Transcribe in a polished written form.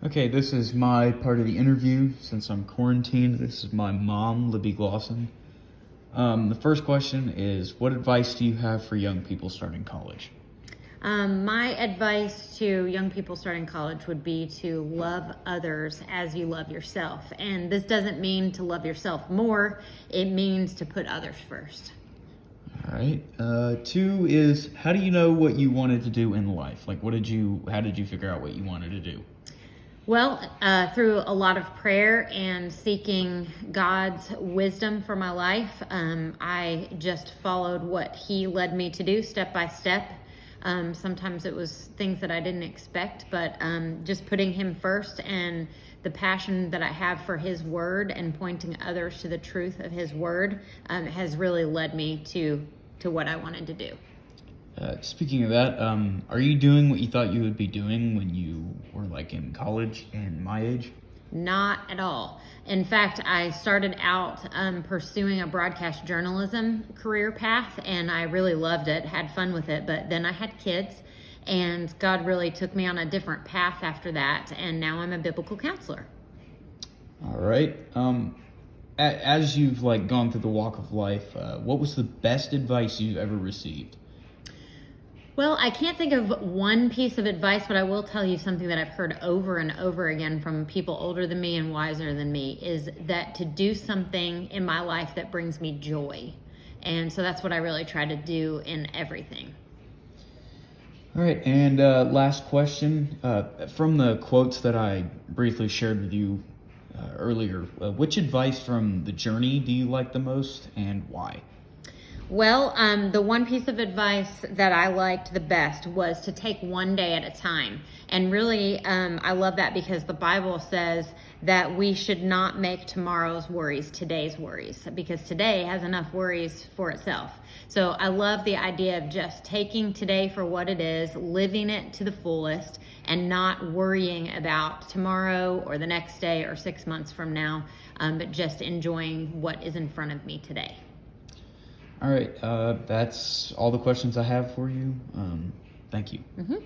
Okay, this is my part of the interview since I'm quarantined. This is my mom, Libby Glosson. The first question is, what advice do you have for young people starting college? My advice to young people starting college would be to love others as you love yourself. And this doesn't mean to love yourself more, it means to put others first. All right. Two is, how do you know what you wanted to do in life? Like, how did you figure out what you wanted to do? Well, through a lot of prayer and seeking God's wisdom for my life, I just followed what He led me to do step by step. Sometimes it was things that I didn't expect, but just putting Him first and the passion that I have for His Word and pointing others to the truth of His Word has really led me to what I wanted to do. Speaking of that, are you doing what you thought you would be doing when you were like in college and my age? Not at all. In fact, I started out pursuing a broadcast journalism career path, and I really loved it, had fun with it, but then I had kids, and God really took me on a different path after that, and now I'm a biblical counselor. All right. As you've like gone through the walk of life, what was the best advice you've ever received? Well, I can't think of one piece of advice, but I will tell you something that I've heard over and over again from people older than me and wiser than me is that to do something in my life that brings me joy. And so that's what I really try to do in everything. All right, and last question. From the quotes that I briefly shared with you earlier, which advice from the journey do you like the most and why? Well, the one piece of advice that I liked the best was to take one day at a time. And really, I love that because the Bible says that we should not make tomorrow's worries today's worries, because today has enough worries for itself. So I love the idea of just taking today for what it is, living it to the fullest, and not worrying about tomorrow or the next day or 6 months from now, but just enjoying what is in front of me today. All right, that's all the questions I have for you. Thank you. Mm-hmm.